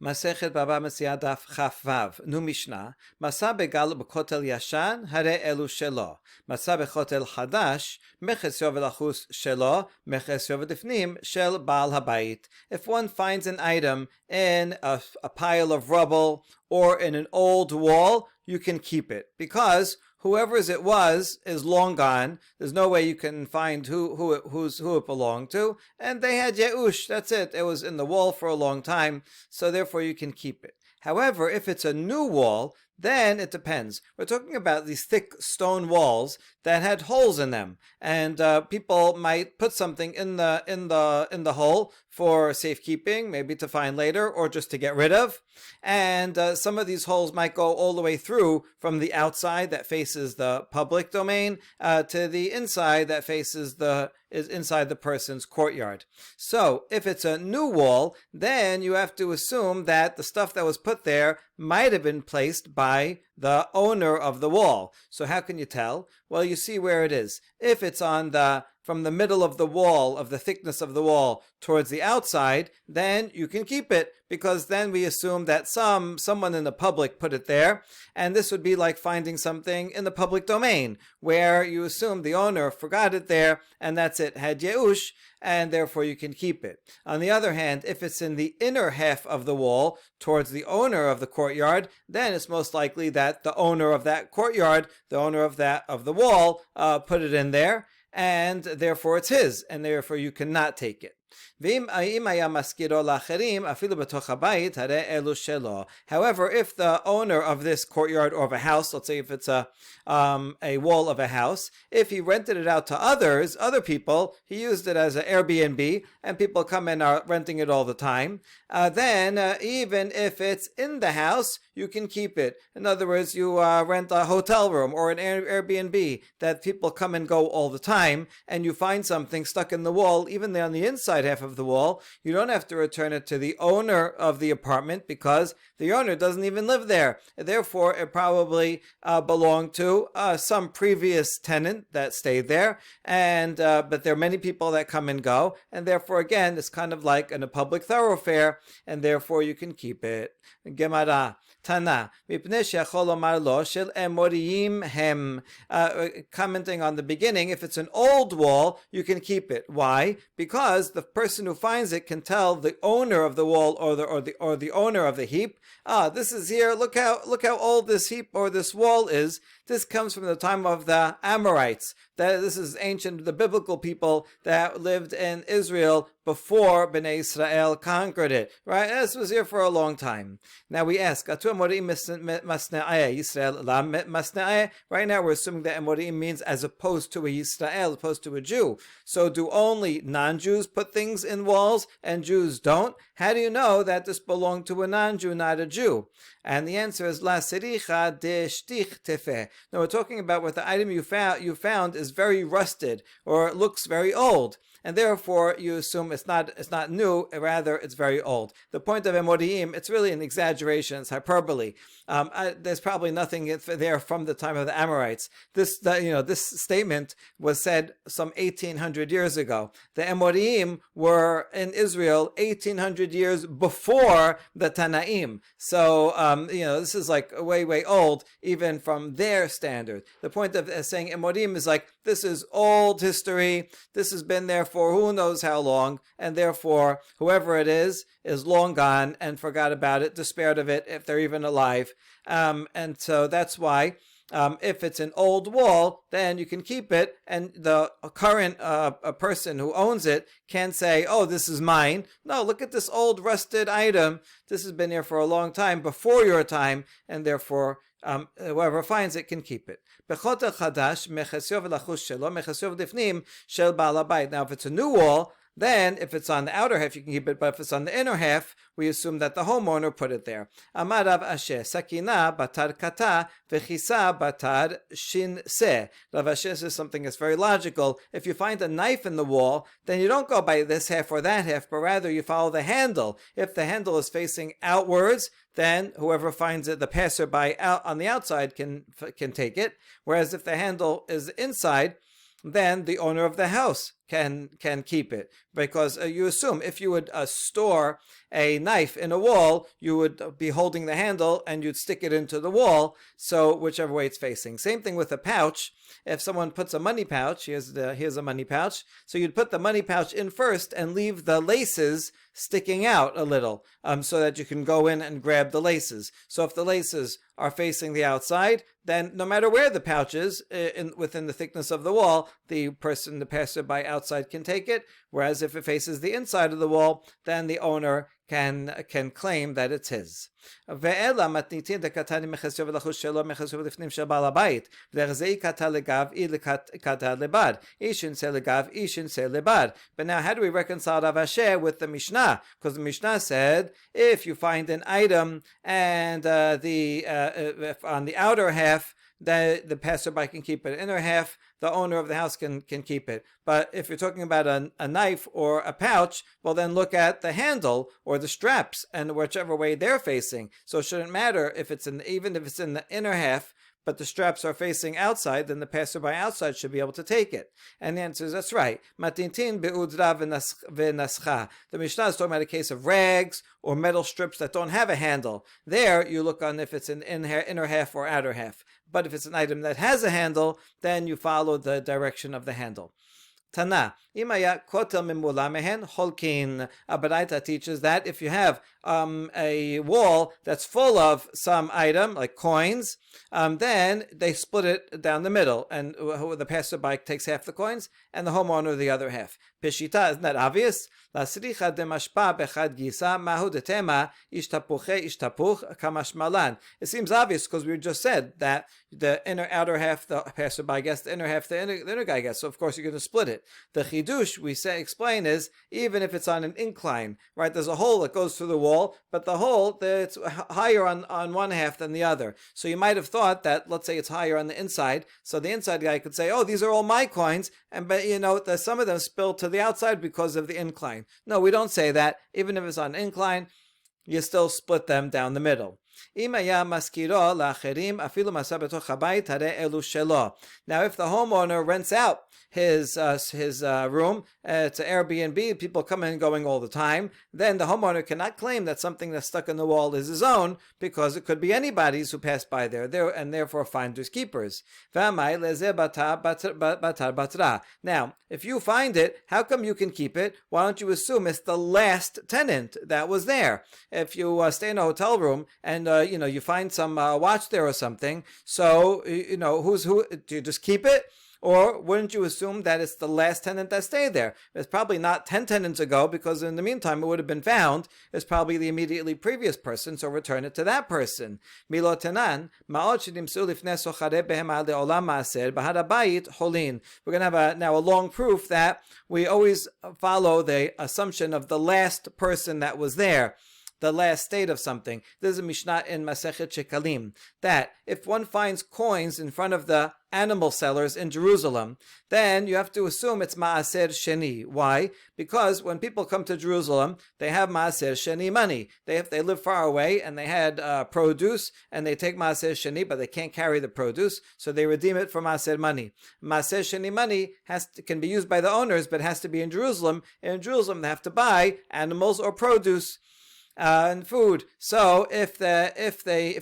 Masechet Baba Mesia Daf Chaf Vav. Nu Mishnah. Masa begal b'kotel yashan hare elu shelo. Masa b'kotel hadash mechesyo v'lachus shelo mechesyo v'difnim shel Baal Habayit. If one finds an item in a pile of rubble or in an old wall, you can keep it because whoever's it was is long gone. There's no way you can find who it belonged to. And they had Yeush, that's it. It was in the wall for a long time, so therefore you can keep it. However, if it's a new wall, then it depends. We're talking about these thick stone walls that had holes in them, and people might put something in the hole for safekeeping, maybe to find later, or just to get rid of. And some of these holes might go all the way through from the outside that faces the public domain to the inside that is inside the person's courtyard. So if it's a new wall, then you have to assume that the stuff that was put there might have been placed by the owner of the wall. So how can you tell? Well, you see where it is. If it's from the middle of the wall, of the thickness of the wall towards the outside, then you can keep it, because then we assume that someone in the public put it there, and this would be like finding something in the public domain, where you assume the owner forgot it there, and that's it, had Yeush, and therefore you can keep it. On the other hand, if it's in the inner half of the wall, towards the owner of the courtyard, then it's most likely that the owner of that courtyard, the owner of the wall, put it in there, and therefore it's his, and therefore you cannot take it. However, if the owner of this courtyard or of a house, let's say if it's a wall of a house, if he rented it out to other people, he used it as an Airbnb, and people come and are renting it all the time, then even if it's in the house, you can keep it. In other words, you rent a hotel room or an Airbnb that people come and go all the time, and you find something stuck in the wall, even on the inside half of the wall, you don't have to return it to the owner of the apartment, because the owner doesn't even live there. Therefore, it probably belonged to some previous tenant that stayed there, and but there are many people that come and go, and therefore, again, it's kind of like in a public thoroughfare, and therefore you can keep it. Gemara. Tana, commenting on the beginning, if it's an old wall, you can keep it. Why? Because the person who finds it can tell the owner of the wall or the owner of the heap, this is here. Look how old this heap or this wall is. This comes from the time of the Amorites. This is ancient, the biblical people that lived in Israel before Bnei Israel conquered it. Right? This was here for a long time. Now we ask, right now we're assuming that Amorim means as opposed to a Yisrael, opposed to a Jew. So do only non-Jews put things in walls and Jews don't? How do you know that this belonged to a non-Jew, not a Jew? And the answer is La Sericha de Shtich Tefeh. Now we're talking about what the item you found is very rusted or it looks very old, and therefore you assume it's not new, rather it's very old. The point of Emoriim, it's really an exaggeration, it's hyperbole. There's probably nothing there from the time of the Amorites. This statement was said some 1800 years ago. The Emoriim were in Israel 1800 years before the Tanaim. So this is like way old, even from their standard. The point of saying Emorim is like, this is old history, this has been there for who knows how long, and therefore whoever it is long gone and forgot about it, despaired of it, if they're even alive. And so that's why if it's an old wall, then you can keep it, and the current person who owns it can say, oh, this is mine. No, look at this old rusted item. This has been here for a long time, before your time, and therefore whoever finds it can keep it. Now, if it's a new wall, then if it's on the outer half, you can keep it, but if it's on the inner half, we assume that the homeowner put it there. Amar Rav Asher, Sakina batar kata v'chisa batar shin se. Rav Asher says something that's very logical. If you find a knife in the wall, then you don't go by this half or that half, but rather you follow the handle. If the handle is facing outwards, then whoever finds it, the passerby out on the outside can take it. Whereas if the handle is inside, then the owner of the house can keep it, because you assume if you would store a knife in a wall, you would be holding the handle and you'd stick it into the wall, so whichever way it's facing. Same thing with a pouch. If someone puts a money pouch, here's a money pouch, so you'd put the money pouch in first and leave the laces sticking out a little, so that you can go in and grab the laces. So if the laces are facing the outside, then no matter where the pouch is within the thickness of the wall, the passerby outside can take it. Whereas if it faces the inside of the wall, then the owner can claim that it's his. ואלה מתניתין דקתני מחסיו ולחוש שלו מחסיו ולפנים של בעל הבית. דרך זה יקטע לגב, יקטע לבד. איש ינשא לגב, איש ינשא לבד. But now how do we reconcile Rav Asher with the Mishnah? Because the Mishnah said, if you find an item and if on the outer half, the passerby can keep it. Inner half, the owner of the house can keep it. But if you're talking about a knife or a pouch, well then look at the handle or the straps and whichever way they're facing. So it shouldn't matter if even if it's in the inner half, but the straps are facing outside, then the passerby outside should be able to take it. And the answer is that's right. Matintin be'udra v'nascha. The Mishnah is talking about a case of rags or metal strips that don't have a handle. There, you look on if it's an inner half or outer half. But if it's an item that has a handle, then you follow the direction of the handle. Tana, imaya kotel mimula mehen holkin. Baraita teaches that if you have a wall that's full of some item like coins, then they split it down the middle, and the passerby takes half the coins and the homeowner the other half. Peshita, isn't that obvious? It seems obvious because we just said that the outer half the passerby gets, the inner half the inner guy gets. So of course you're going to split it. The chidush we explain is even if it's on an incline, right? There's a hole that goes through the wall, but the hole it's higher on one half than the other. So you might have thought that, let's say it's higher on the inside, so the inside guy could say, "Oh, these are all my coins," but some of them spill to the outside because of the incline. No, we don't say that. Even if it's on an incline, you still split them down the middle. Now, if the homeowner rents out his room, it's an Airbnb, people come in and going all the time, then the homeowner cannot claim that something that's stuck in the wall is his own, because it could be anybody's who passed by there, and therefore finders keepers. Now, if you find it, how come you can keep it? Why don't you assume it's the last tenant that was there? If you stay in a hotel room and you find some watch there or something, so who do you just keep it? Or wouldn't you assume that it's the last tenant that stayed there? It's probably not 10 tenants ago, because in the meantime it would have been found. It's probably the immediately previous person, so return it to that person. Milotenan, we're going to have now a long proof that we always follow the assumption of the last person that was there, the last state of something. There's a Mishnah in Masechet Shekalim that if one finds coins in front of the animal sellers in Jerusalem, then you have to assume it's Maaser Sheni. Why? Because when people come to Jerusalem, they have Maaser Sheni money. If they live far away and they had produce and they take Maaser Sheni, but they can't carry the produce, so they redeem it for Maaser money. Maaser Sheni money can be used by the owners, but has to be in Jerusalem. And in Jerusalem, they have to buy animals or produce and food. So if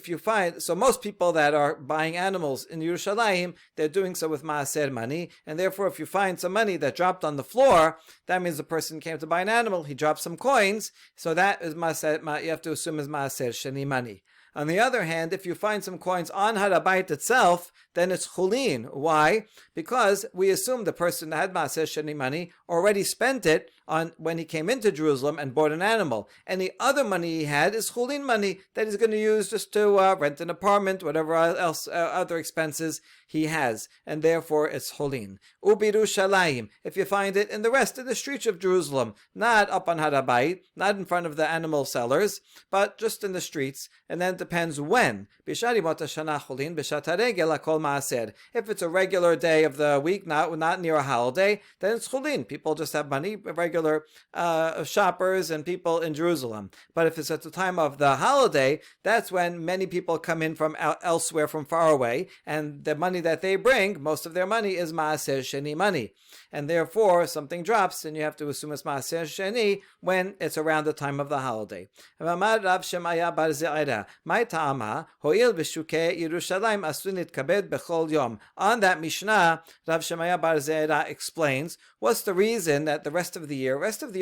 you find, so most people that are buying animals in Yerushalayim, they're doing so with maaser money, and therefore if you find some money that dropped on the floor, that means the person came to buy an animal, he dropped some coins, so that is maaser, you have to assume is maaser sheni money. On the other hand, if you find some coins on Harabayit itself, then it's chulin. Why? Because we assume the person that had Maaser Sheni money already spent it on when he came into Jerusalem and bought an animal. Any other money he had is chulin money that he's going to use just to rent an apartment, whatever else, other expenses he has. And therefore it's chulin. Ubirushalayim, if you find it in the rest of the streets of Jerusalem, not up on Harabayit, not in front of the animal sellers, but just in the streets, and then depends when. If it's a regular day of the week, not near a holiday, then it's chulin. People just have money, regular shoppers and people in Jerusalem. But if it's at the time of the holiday, that's when many people come in from elsewhere, from far away, and the money that they bring, most of their money is maaser sheni money. And therefore, something drops, and you have to assume it's maaser sheni when it's around the time of the holiday. On that Mishnah, Rav Shemaya bar Zeira explains what's the reason that the rest of the year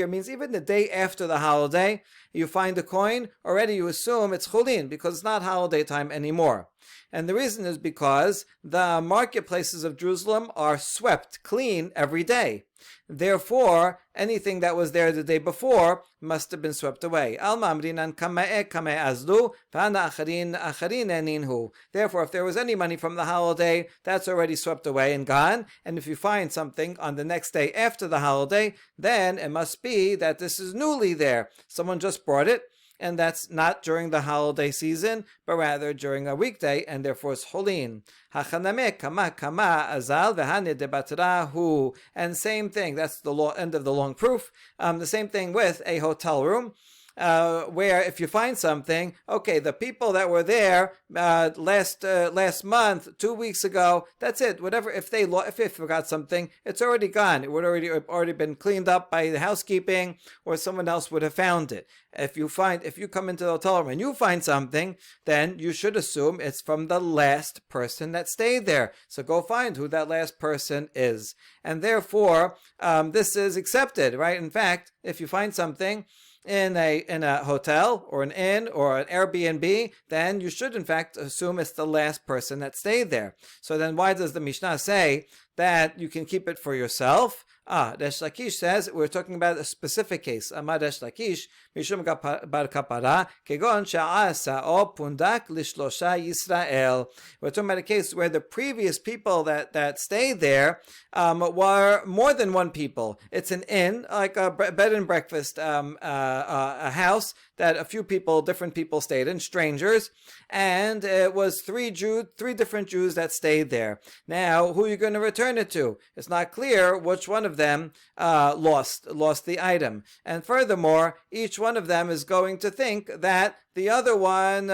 means even the day after the holiday, you find a coin, already you assume it's chulin because it's not holiday time anymore. And the reason is because the marketplaces of Jerusalem are swept clean every day. Therefore, anything that was there the day before must have been swept away. Therefore, if there was any money from the holiday, that's already swept away and gone. And if you find something on the next day after the holiday, then it must be that this is newly there. Someone just brought it, and that's not during the holiday season, but rather during a weekday, and therefore it's cholin. And same thing, that's the end of the long proof. The same thing with a hotel room. Where if you find something, okay, the people that were there last month, 2 weeks ago, that's it. Whatever, if they forgot something, it's already gone. It would already been cleaned up by the housekeeping, or someone else would have found it. If you come into the hotel room and you find something, then you should assume it's from the last person that stayed there. So go find who that last person is, and therefore this is accepted, right? In fact, if you find something in a hotel or an inn or an Airbnb, then you should in fact assume it's the last person that stayed there. So then why does the Mishnah say that you can keep it for yourself? Resh Lakish says we're talking about a specific case. Amar Resh Lakish, Mishum bar kapara, kegon sha'asa o pundak lishlosha Yisrael. We're talking about a case where the previous people that stayed there were more than one people. It's an inn, like a bed and breakfast, a house that a few people, different people stayed in, strangers, and it was three different Jews that stayed there. Now, who are you going to return it to? It's not clear which one of them lost the item. And furthermore, each one of them is going to think that the other one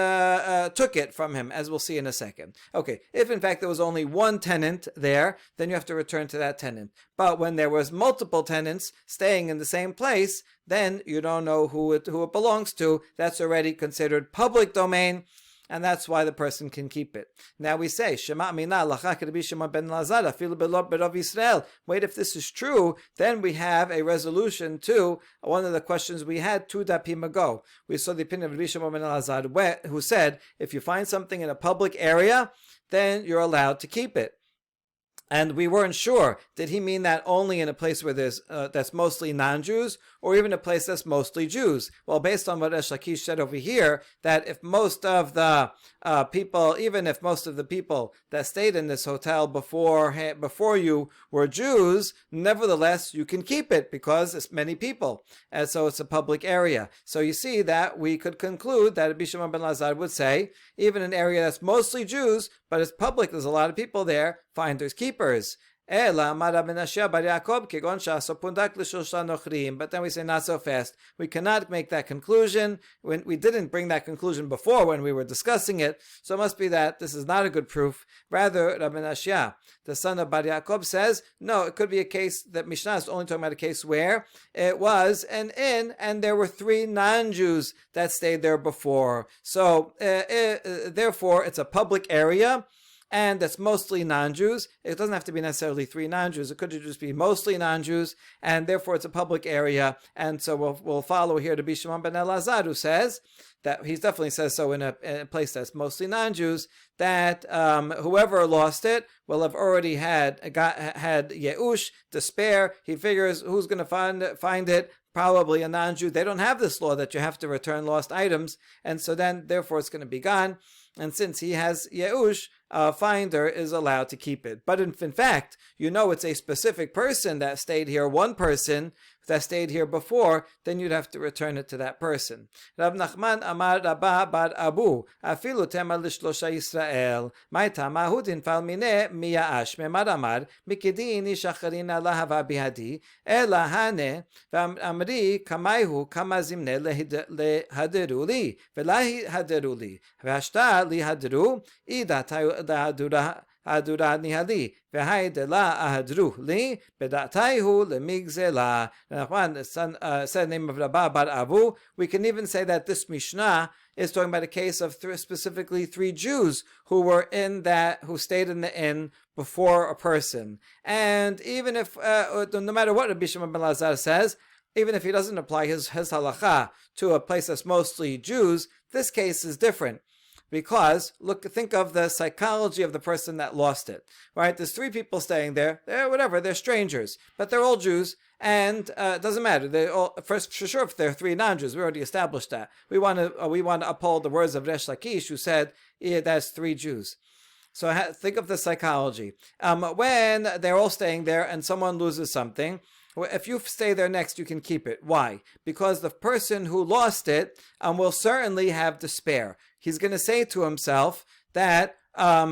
took it from him, as we'll see in a second. Okay, if in fact there was only one tenant there, then you have to return to that tenant. But when there was multiple tenants staying in the same place, then you don't know who it belongs to. That's already considered public domain, and that's why the person can keep it. Now we say, Shema Amina Lachak Rabbi Shimon ben Lazar afilu belot berov Yisrael. Wait, if this is true, then we have a resolution to one of the questions we had 2 dapim ago. We saw the opinion of Rabbi Shimon ben Lazar, who said, if you find something in a public area, then you're allowed to keep it. And we weren't sure, did he mean that only in a place where there's that's mostly non-Jews, or even a place that's mostly Jews? Well, based on what Resh Lakish said over here, that if most of the people, even if most of the people that stayed in this hotel before you were Jews, nevertheless you can keep it because it's many people, and so it's a public area. So you see that we could conclude that Rabbi Shimon ben Lazar would say, even an area that's mostly Jews, but it's public, there's a lot of people there, finders keepers. But then we say not so fast. We cannot make that conclusion. We didn't bring that conclusion before when we were discussing it, so it must be that this is not a good proof. Rather, Rabbi Menashia, the son of Bar Yaakov, says, no, it could be a case that Mishnah is only talking about a case where it was an inn and there were 3 non-Jews that stayed there before. So, therefore, it's a public area, and that's mostly non-Jews. It doesn't have to be necessarily 3 non-Jews. It could just be mostly non-Jews, and therefore it's a public area. And so we'll follow here to Rabbi Shimon ben Elazar, who says that he definitely says so in a place that's mostly non-Jews, that whoever lost it will have already had Yeush, despair. He figures who's going to find it. Probably a non-Jew. They don't have this law that you have to return lost items, and so then therefore it's going to be gone. And since he has Yeush, finder is allowed to keep it. But in fact, it's a specific person that stayed here, one person that stayed here before, then you'd have to return it to that person. Rav Nachman Amar Rabba Bar Abu, Afilu Tema Lishlosha Yisrael, Mai Tama Hudin Fal Mine Miya'ash, Memar Amar, Mikidini Shacharina Lahava Bihadi, Ela Hane, Amri Kamaihu Kamazimne Lehaderuli, Velahi Haderuli, Vashta Lihadru, Ida Hadura Adura nihali v'hai de la ahadru li bedataihu lemigzela. Said the name of Rabba Bar Avu. We can even say that this Mishnah is talking about a case of specifically 3 Jews who stayed in the inn before a person. And even if, no matter what Rabbi Shimon ben Lazar says, even if he doesn't apply his halacha to a place that's mostly Jews, this case is different. Because think of the psychology of the person that lost it, right? There's 3 people staying there. They're strangers, but they're all Jews, and it doesn't matter. They all, first, for sure, if they're 3 non-Jews, we already established that. We want to uphold the words of Resh Lakish, who said that's 3 Jews. So think of the psychology. When they're all staying there and someone loses something, if you stay there next, you can keep it. Why? Because the person who lost it will certainly have despair. He's going to say to himself that there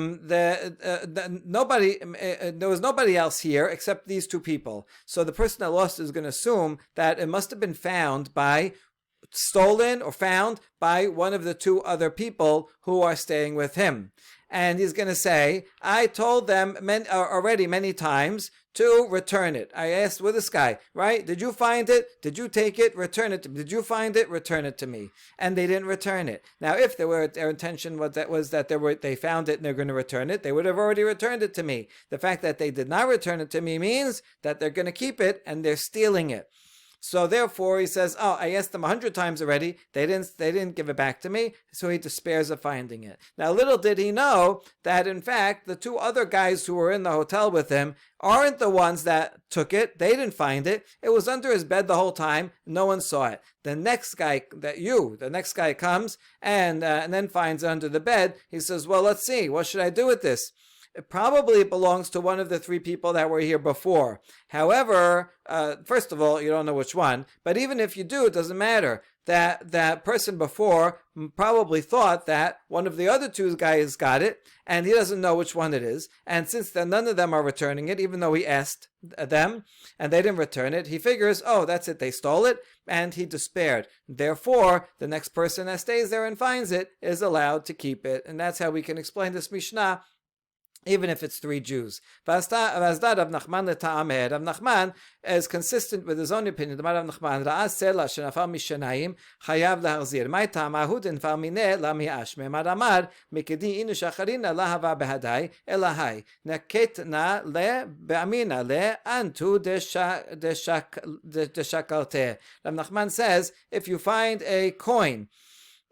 was nobody else here except these 2 people. So the person that lost it is going to assume that it must have been stolen or found by one of the 2 other people who are staying with him. And he's going to say, I told them already many times to return it. I asked with this guy, right? Did you find it? Did you take it? Return it to me. Did you find it? Return it to me. And they didn't return it. Now, if their intention was that they found it and they're going to return it, they would have already returned it to me. The fact that they did not return it to me means that they're going to keep it and they're stealing it. So therefore, he says, I asked them 100 times already. They didn't give it back to me. So he despairs of finding it. Now, little did he know that, in fact, the 2 other guys who were in the hotel with him aren't the ones that took it. They didn't find it. It was under his bed the whole time. No one saw it. The next guy comes and then finds it under the bed. He says, well, let's see. What should I do with this? It probably belongs to one of the 3 people that were here before. However, first of all, you don't know which one. But even if you do, it doesn't matter. That person before probably thought that one of the other 2 guys got it, and he doesn't know which one it is. And since none of them are returning it, even though he asked them, and they didn't return it, he figures, that's it, they stole it, and he despaired. Therefore, the next person that stays there and finds it is allowed to keep it. And that's how we can explain this Mishnah, even if it's 3 Jews. Rav Nachman is consistent with his own opinion. Rav Nachman, Ra'a sela shenafal mishanayim chayav lahazir. Mai ta'amahu denfal mineh la mi'ash. Me'mar amar mikedi inu shacharina lahava behadai elahai. Neketna le be'amina le antu deshakalte. Rav Nachman says, if you find a coin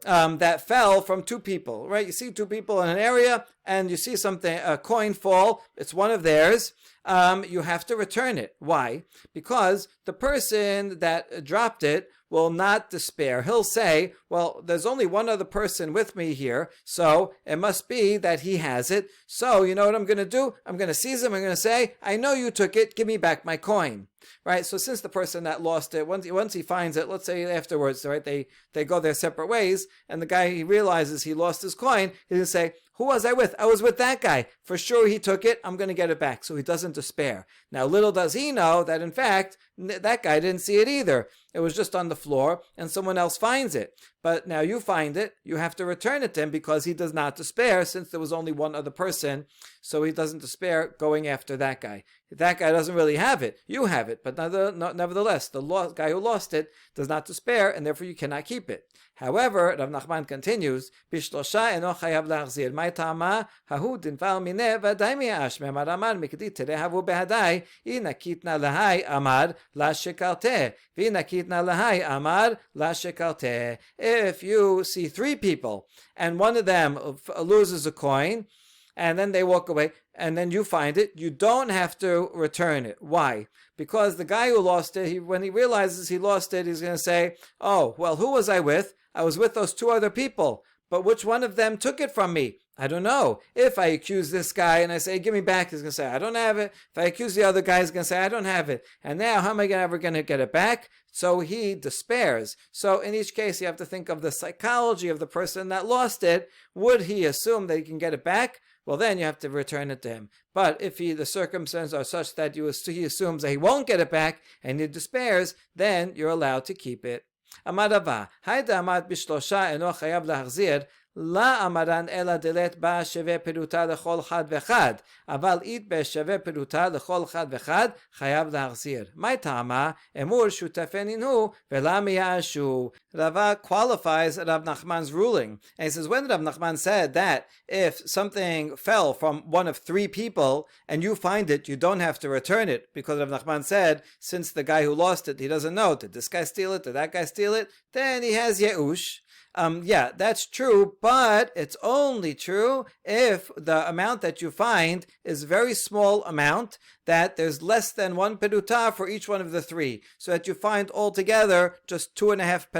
that fell from 2 people, right? You see 2 people in an area and you see a coin fall, it's one of theirs, you have to return it. Why? Because the person that dropped it will not despair. He'll say, well, there's only one other person with me here, so it must be that he has it. So you know what I'm going to do? I'm going to seize him. I'm going to say, I know you took it. Give me back my coin. Right? So since the person that lost it, once he finds it, let's say afterwards, right, they go their separate ways, and the guy, he realizes he lost his coin, he's going to say, who was I with? I was with that guy. For sure he took it. I'm going to get it back. So he doesn't despair. Now, little does he know that, in fact, that guy didn't see it either. It was just on the floor, and someone else finds it. But now you find it. You have to return it to him because he does not despair, since there was only one other person. So he doesn't despair going after that guy. That guy doesn't really have it. You have it. But nevertheless, the guy who lost it does not despair, and therefore you cannot keep it. However, Rav Nachman continues, Bishlosha eno chayav lachzir. My tama hahu dinfal mineh v'adai mi'ash me'amar amar mikdi terehavu behadai inakitna lahai amar la shekalte v'inakitna lahai amar la shekalte. If you see 3 people and one of them loses a coin, and then they walk away, and then you find it, you don't have to return it. Why? Because the guy who lost it, when he realizes he lost it, he's going to say, oh, well, who was I with? I was with those 2 other people. but which one of them took it from me? I don't know. If I accuse this guy and I say, give me back, he's going to say, I don't have it. If I accuse the other guy, he's going to say, I don't have it. And now, how am I ever going to get it back? So he despairs. So in each case, you have to think of the psychology of the person that lost it. Would he assume that he can get it back? Well, then you have to return it to him. But if the circumstances are such that he assumes that he won't get it back and he despairs, then you're allowed to keep it. Amar Rava, Hayda amat bishlosha eno chayav lahachzir, la amaran ela delet ba sheve peruta lechol chad vechad, aval it be sheve peruta lechol chad vechad, chayav lahachzir. My tama, emur shutafeninu, vela miyashu. Rava qualifies Rav Nachman's ruling. And he says, when Rav Nachman said that if something fell from one of three people and you find it, you don't have to return it, because Rav Nachman said, since the guy who lost it, he doesn't know, did this guy steal it, did that guy steal it, then he has Yeush. Yeah, that's true, but it's only true if the amount that you find is a very small amount, that there's less than one peruta for each one of the three, so that you find altogether just 2.5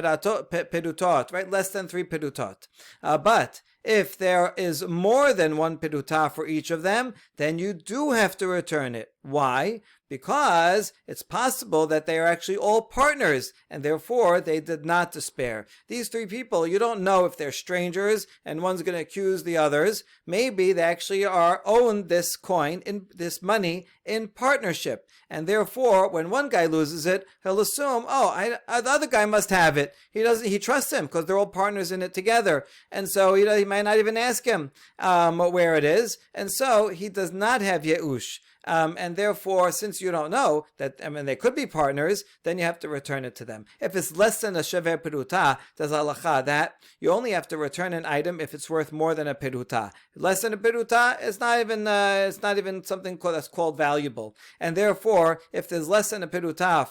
perutot, right? Less than 3 perutot. But if there is more than one peruta for each of them, then you do have to return it. Why? Because it's possible that they are actually all partners, and therefore they did not despair. These three people, you don't know if they're strangers, and one's going to accuse the others. Maybe they actually own this coin, in this money, in partnership, and therefore, when one guy loses it, he'll assume, the other guy must have it. He trusts him because they're all partners in it together, and so he might not even ask him where it is, and so he does not have Yeush. And therefore, since you don't know that, they could be partners, then you have to return it to them. If it's less than a sheveh peruta, there's halacha that you only have to return an item if it's worth more than a peruta. Less than a peruta, it's not even something that's called valuable. And therefore, if there's less than a peruta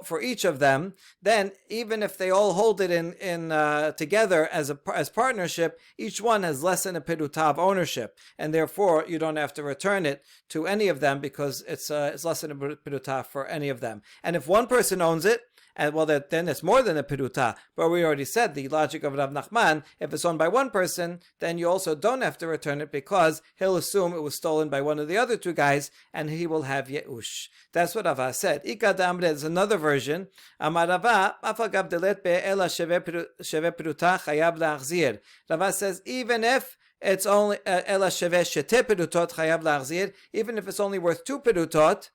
for each of them, then even if they all hold it in together as partnership, each one has less than a peruta of ownership, and therefore you don't have to return it to any of them, because it's less than a peruta for any of them. And if one person owns it, then it's more than a peruta. But we already said the logic of Rav Nachman, if it's owned by one person, then you also don't have to return it, because he'll assume it was stolen by one of the other two guys, and he will have Yeush. That's what Rava said. There's another version. Amar Rava, Rava says, even if it's only ela sheveh shete perutot chayav lachzir, even if it's only worth 2 perutot,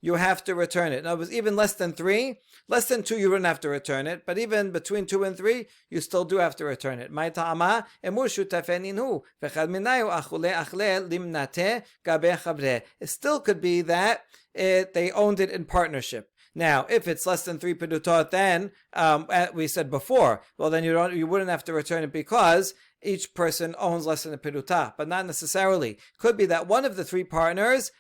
you have to return it. In other words, even less than 3, less than 2, you wouldn't have to return it, but even between 2 and 3, you still do have to return it. My ta'ama emur shutafeninu v'chad minayu achule achle limnate gabe chabre. It still could be that they owned it in partnership. Now, if it's less than 3 perutot, then we said before, well, then you wouldn't have to return it, because each person owns less than a peruta, but not necessarily. Could be that one of the 3 partners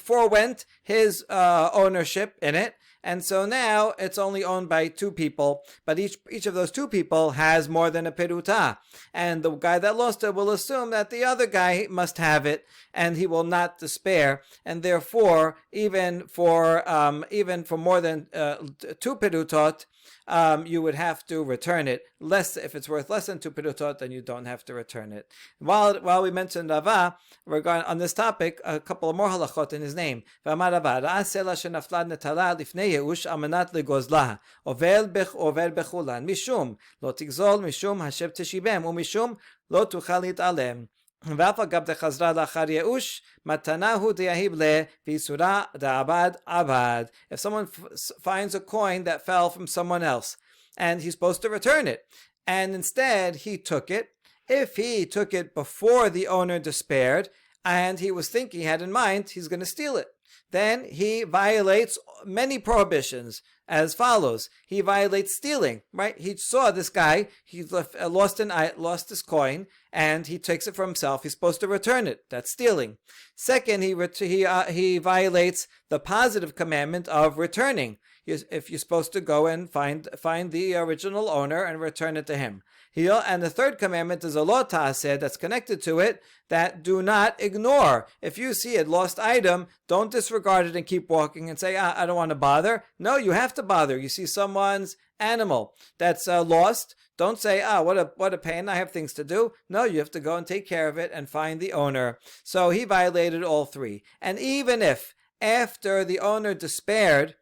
forewent his ownership in it, and so now it's only owned by 2 people, but each of those 2 people has more than a peruta, and the guy that lost it will assume that the other guy must have it, and he will not despair, and therefore even for more than 2 perutot, you would have to return it. If it's worth less than 2 perutot, then you don't have to return it. While we mentioned Rava, we're going on this topic, a couple of more halachot in his name. V'amar Rava, ra'ah sela shenafla netala lifnei yeush amanat legozla, over bechulan, mishum lo tigzol, mishum hashem teshibem, umishum lo tuchal להתעלם. ואף אגב דחזרה לאחר ייאוש, מתנה דייהיב לה, ויסורה דעבד עבד. If someone finds a coin that fell from someone else, and he's supposed to return it, and instead he took it, if he took it before the owner despaired, and he had in mind he's going to steal it, then he violates many prohibitions as follows. He violates stealing, right? He saw this guy, he lost his coin, and he takes it for himself. He's supposed to return it. That's stealing. Second, he violates the positive commandment of returning. If you're supposed to go and find the original owner and return it to him. And the third commandment is a lo ta'aseh that's connected to it, that do not ignore. If you see a lost item, don't disregard it and keep walking and say, I don't want to bother. No, you have to bother. You see someone's animal that's lost, don't say, what a pain, I have things to do. No, you have to go and take care of it and find the owner. So he violated all three. And even if after the owner despaired,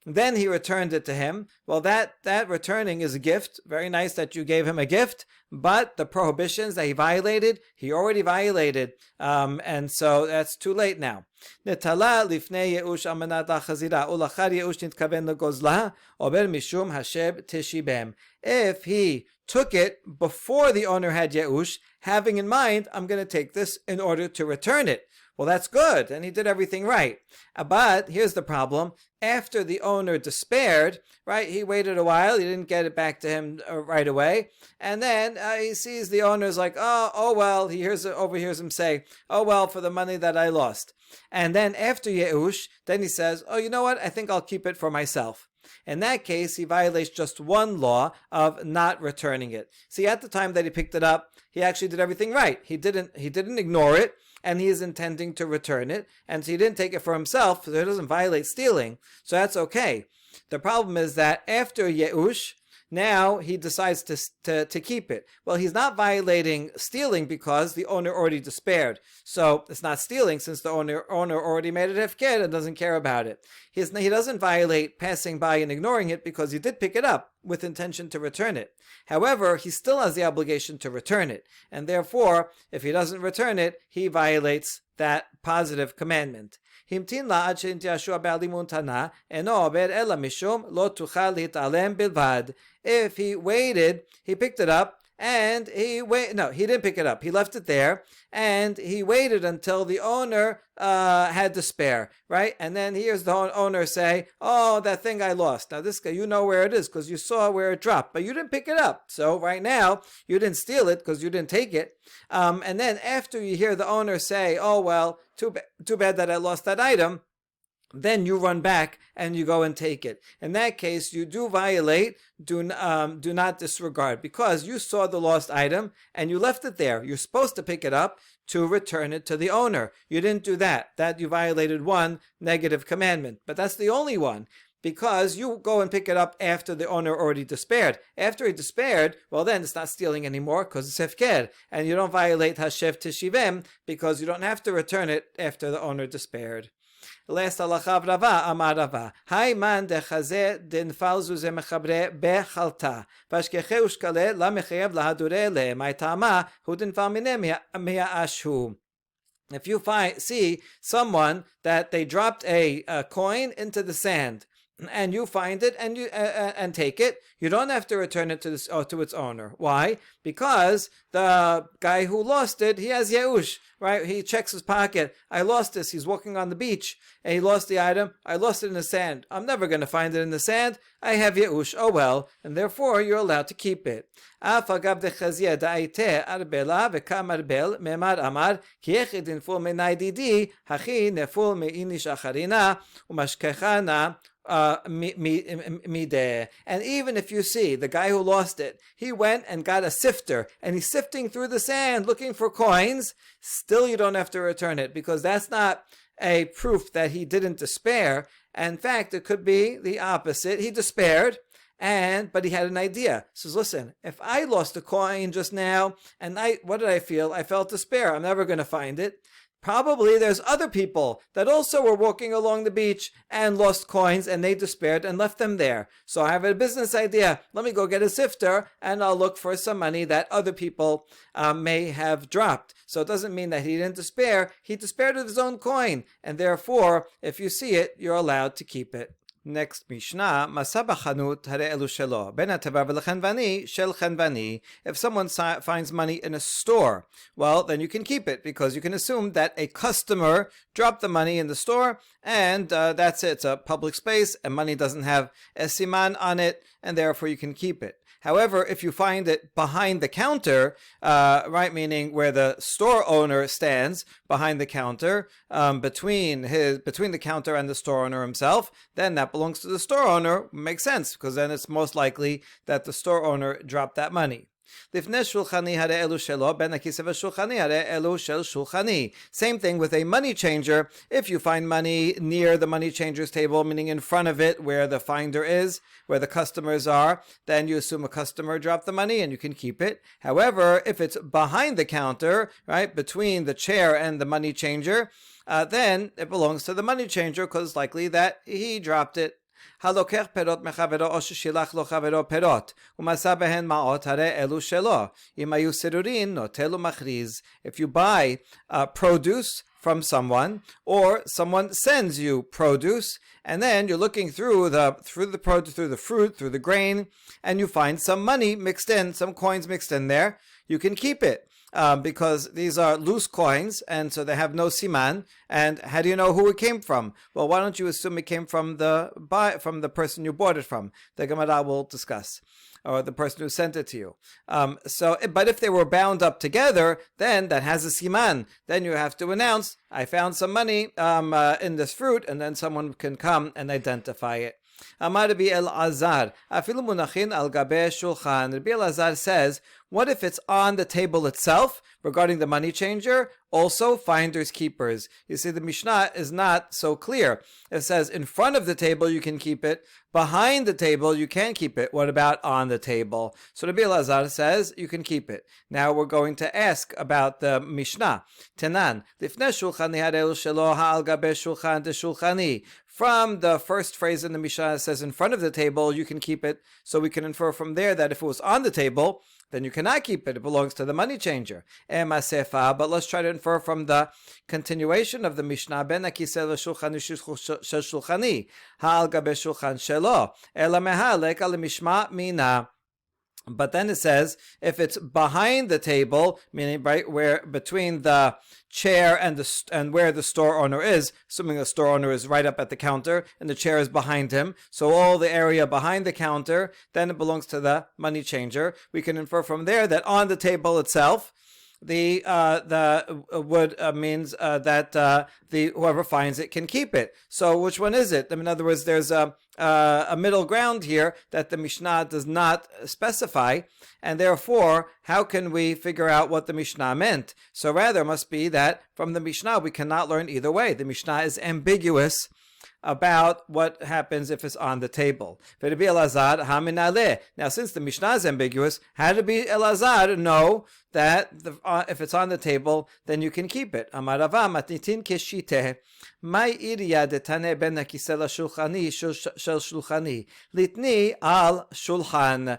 then he returned it to him, well, that returning is a gift. Very nice that you gave him a gift, but the prohibitions that he violated, he already violated, and so that's too late now. Netala lifnei yeush amanat lachazira ulachar yeush nitkaven legozla ober mishum hasheb tishibem. If he took it before the owner had yeush, having in mind, I'm going to take this in order to return it. Well, that's good, and he did everything right. But here's the problem. After the owner despaired, right, he waited a while, he didn't get it back to him right away, and then he sees the owner's like, oh well, he overhears him say, oh well, for the money that I lost. And then after Yeush, then he says, oh, you know what, I think I'll keep it for myself. In that case, he violates just one law of not returning it. See, at the time that he picked it up, he actually did everything right. He didn't ignore it, and he is intending to return it, and so he didn't take it for himself, so it doesn't violate stealing, so that's okay. The problem is that after Yeush, now he decides to keep it. Well, he's not violating stealing because the owner already despaired. So it's not stealing since the owner already made it hefker and doesn't care about it. He doesn't violate passing by and ignoring it because he did pick it up with intention to return it. However, he still has the obligation to return it. And therefore, if he doesn't return it, he violates that positive commandment. If he waited, he picked it up, and he didn't pick it up. He left it there, and he waited until the owner had to spare, right? And then here's the owner say, oh, that thing I lost. Now this guy, you know where it is because you saw where it dropped, but you didn't pick it up. So right now, you didn't steal it because you didn't take it. And then after you hear the owner say, oh, well, too bad that I lost that item, then you run back and you go and take it. In that case, you do violate, do not disregard, because you saw the lost item and you left it there. You're supposed to pick it up to return it to the owner. You didn't do that. That you violated one negative commandment, but that's the only one. Because you go and pick it up after the owner already despaired. After he despaired, well then it's not stealing anymore because it's hefker. And you don't violate hashev tishivem because you don't have to return it after the owner despaired. Last halacha Rava amar Rava. Hay man dechazeh denfal zuze mechabre bechalta. Vashkeche ushkale la mechayev lahadure le. My tama hu denfal mine mi'ashu. If you see someone that they dropped a coin into the sand, and you find it and you and take it, you don't have to return it to its owner. Why? Because the guy who lost it, he has yeush, right? He checks his pocket. I lost this. He's walking on the beach and he lost the item. I lost it in the sand. I'm never going to find it in the sand. I have yeush. Oh well, and therefore you're allowed to keep it. And even if you see the guy who lost it, he went and got a sifter and he's sifting through the sand looking for coins, still you don't have to return it because that's not a proof that he didn't despair. In fact, it could be the opposite. He despaired, but he had an idea. He says, listen, if I lost a coin just now and what did I feel? I felt despair. I'm never going to find it. Probably there's other people that also were walking along the beach and lost coins and they despaired and left them there. So I have a business idea. Let me go get a sifter and I'll look for some money that other people may have dropped. So it doesn't mean that he didn't despair. He despaired of his own coin. And therefore, if you see it, you're allowed to keep it. Next Mishnah, Masa b'chanut hare elu shelo, ben hatavar v'lechanvani shel chanvani. If someone finds money in a store, well, then you can keep it because you can assume that a customer dropped the money in the store and that's it. It's a public space and money doesn't have a siman on it and therefore you can keep it. However, if you find it behind the counter, right, meaning where the store owner stands behind the counter, between the counter and the store owner himself, then that belongs to the store owner. Makes sense because then it's most likely that the store owner dropped that money. Lifnei shulchani hare elu shelo, ben hakiseh v'shulchani hare elu shel shulchani. Same thing with a money changer. If you find money near the money changer's table, meaning in front of it where the finder is, where the customers are, then you assume a customer dropped the money and you can keep it. However, if it's behind the counter, right, between the chair and the money changer, then it belongs to the money changer because it's likely that he dropped it. הלוקח פירות מחברו או ששילח לו חברו פירות ומסע בהן מעות הרי אלו שלו. אם היו סירורין נוטל ומכריז. If you buy produce from someone, or someone sends you produce, and then you're looking through the produce, through the fruit, through the grain, and you find some money mixed in, some coins mixed in there, you can keep it. Because these are loose coins, and so they have no siman. And how do you know who it came from? Well, why don't you assume it came from the person you bought it from? The Gemara will discuss, or the person who sent it to you. But if they were bound up together, then that has a siman. Then you have to announce, I found some money in this fruit, and then someone can come and identify it. Amar Rabbi Elazar, afilu munachin al gabe shulchan. Rabbi Elazar says, what if it's on the table itself? Regarding the money changer, also finders keepers. You see, the Mishnah is not so clear. It says in front of the table you can keep it, behind the table you can't keep it. What about on the table? So Rabbi Elazar says you can keep it. Now we're going to ask about the Mishnah. Tenan, lifnei shulchani hareu shelo ha'al gabe shulchan deshulchani. From the first phrase in the Mishnah, it says in front of the table you can keep it. So we can infer from there that if it was on the table, then you cannot keep it. It belongs to the money changer. But let's try to infer from the continuation of the Mishnah. Ben hakiseh l'shulchani shel shulchani ha'al gabe shulchan shelo ela mehalek al mishma mina. But then it says, if it's behind the table, meaning right where between the chair and where the store owner is, assuming the store owner is right up at the counter and the chair is behind him, so all the area behind the counter, then it belongs to the money changer. We can infer from there that on the table itself, the wood means that the whoever finds it can keep it. So which one is it? In other words, there's a middle ground here that the Mishnah does not specify, and therefore, how can we figure out what the Mishnah meant? So rather, it must be that from the Mishnah we cannot learn either way. The Mishnah is ambiguous about what happens if it's on the table. Now, since the Mishnah is ambiguous, how did Rabbi Elazar know that if it's on the table, then you can keep it? Amarava matnitin keshite. Mai iriya detane ben hakiseh l'shulchani shel shulchani litni al shulchan.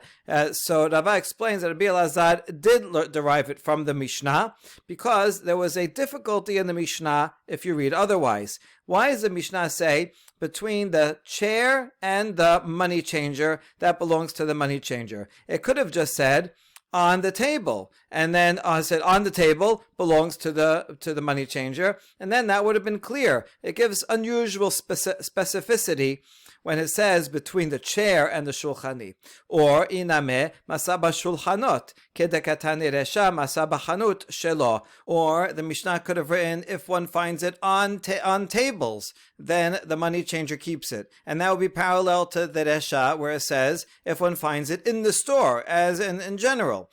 So Rava explains that Rabbi Elazar did derive it from the Mishnah because there was a difficulty in the Mishnah if you read otherwise. Why does the Mishnah say between the chair and the money changer, that belongs to the money changer? It could have just said on the table, and then said on the table belongs to the money changer, and then that would have been clear. It gives unusual specificity when it says between the chair and the shulchani. Or iname masaba shulchanot kedekatani resha masaba chanut shelo. Or the Mishnah could have written, if one finds it on tables, then the money changer keeps it. And that would be parallel to the resha, where it says if one finds it in the store, as in general.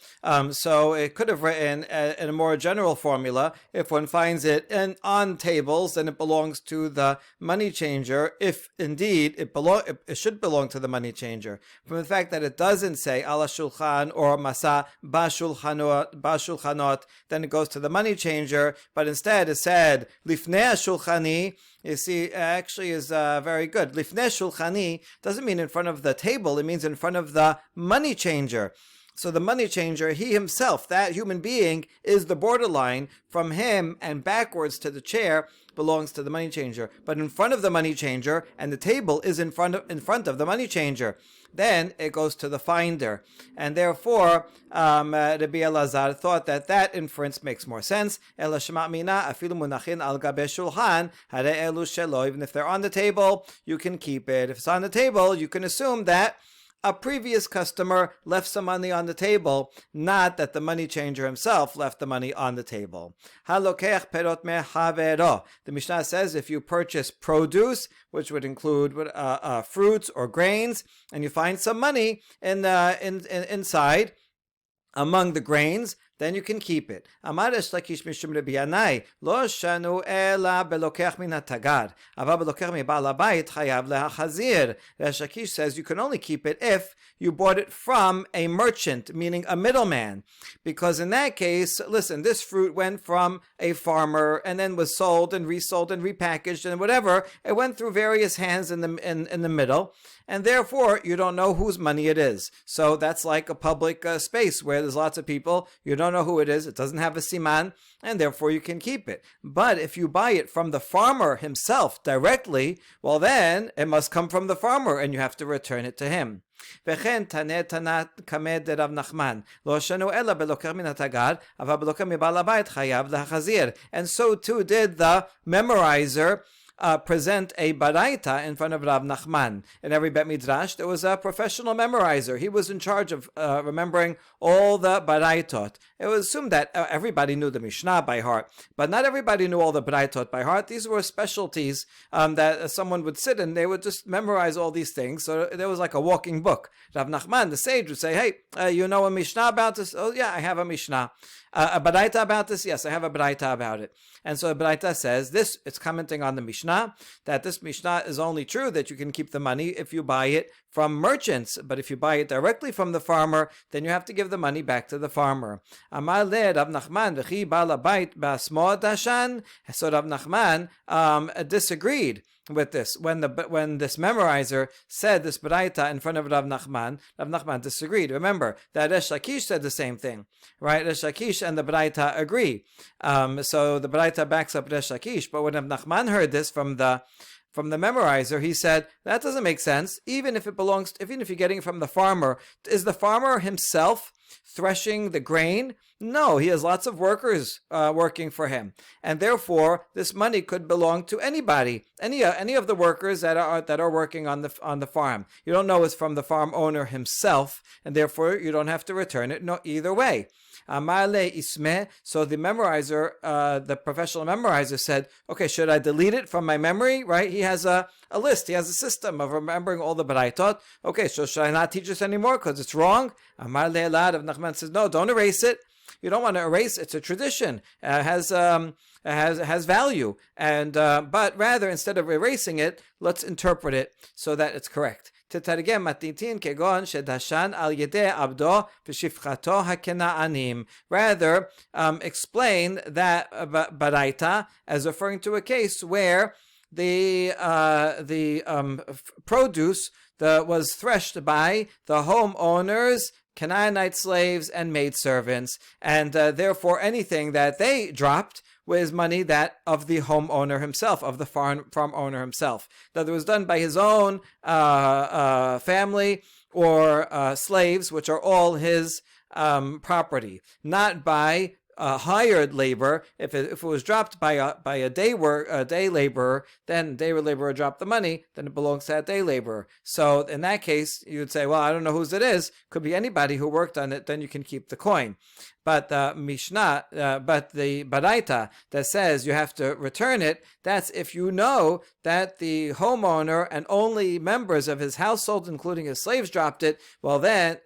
So it could have written in a more general formula, if one finds it on tables, then it belongs to the money changer, if indeed it should belong to the money changer. From the fact that it doesn't say ala shulchan or masa ba shulchanot, then it goes to the money changer, but instead it said lifnei shulchani. You see, actually is very good. Lifnei shulchani doesn't mean in front of the table, it means in front of the money changer. So the money changer, he himself, that human being, is the borderline. From him and backwards to the chair belongs to the money changer. But in front of the money changer, and the table is in front of the money changer, then it goes to the finder. And therefore, Rabbi Elazar thought that inference makes more sense. Even if they're on the table, you can keep it. If it's on the table, you can assume that a previous customer left some money on the table, not that the money changer himself left the money on the table. The Mishnah says if you purchase produce, which would include fruits or grains, and you find some money inside, among the grains, then you can keep it. Amar Resh Lakish mishum Rabbi Yanai, lo shanu ela belokech min hatagar, ava belokech mi ba'al habayit chayav lehachazir. Resh Lakish says you can only keep it if you bought it from a merchant, meaning a middleman. Because in that case, listen, this fruit went from a farmer and then was sold and resold and repackaged and whatever. It went through various hands in the middle, and therefore you don't know whose money it is. So that's like a public space where there's lots of people. You don't know who it is. It doesn't have a siman, and therefore you can keep it. But if you buy it from the farmer himself directly, well then it must come from the farmer and you have to return it to him. וכן תנה תנה קמא דרב נחמן לא שנו אלא בלוקח מן התגר אבל בלוקח מבעל הבית חייב להחזיר. And so too did the memorizer present a baraita in front of Rav Nachman. In every Bet Midrash, there was a professional memorizer. He was in charge of remembering all the baraitot. It was assumed that everybody knew the Mishnah by heart, but not everybody knew all the baraitot by heart. These were specialties that someone would sit and they would just memorize all these things. So there was like a walking book. Rav Nachman, the sage, would say, hey, you know a Mishnah about this? Oh yeah, I have a Mishnah. A baraita about this? Yes, I have a baraita about it. And so the baraita says this, it's commenting on the Mishnah, that this Mishnah is only true that you can keep the money if you buy it from merchants, but if you buy it directly from the farmer, then you have to give the money back to the farmer. Amar le Rav Nachman v'chi ba'al habayit ba'asmo dashan. So Rav Nachman disagreed with this. When this memorizer said this baraita in front of Rav Nachman disagreed. Remember that Resh Lakish said the same thing, right? Resh Lakish and the baraita agree. So the baraita backs up Resh Lakish. But when Rav Nachman heard this from the memorizer, he said that doesn't make sense. Even if you're getting it from the farmer, is the farmer himself threshing the grain? No, he has lots of workers working for him, and therefore this money could belong to anybody, any of the workers that are working on the farm. You don't know it's from the farm owner himself, and therefore you don't have to return it. No, either way. Amale isme. So the memorizer, the professional memorizer said, okay, should I delete it from my memory? Right? He has a list. He has a system of remembering all the baraitot. Okay, so should I not teach this anymore because it's wrong? Amale elad of Nachman says, no, don't erase it. You don't want to erase. It's a tradition. It has value. And but rather, instead of erasing it, let's interpret it so that it's correct. תתרגם מתניתין כגון שדשן על ידי עבדו ושפחתו הכנענים. Rather, explain that baraita as referring to a case where the produce was threshed by the homeowners, Canaanite slaves, and maidservants, and therefore anything that they dropped was money that of the homeowner himself, of the farm owner himself. That it was done by his own family or slaves, which are all his property, not by hired labor. If it was dropped by a day laborer, then day laborer dropped the money, then it belongs to that day laborer. So in that case, you would say, well, I don't know whose it is. Could be anybody who worked on it. Then you can keep the coin. But the Mishnah, but the baraita that says you have to return it, that's if you know that the homeowner and only members of his household, including his slaves, dropped it. Well, then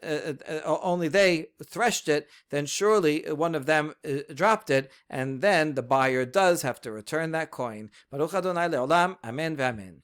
only they threshed it. Then surely one of them dropped it, and then the buyer does have to return that coin. Baruch Adonai le'olam, amen v'amen.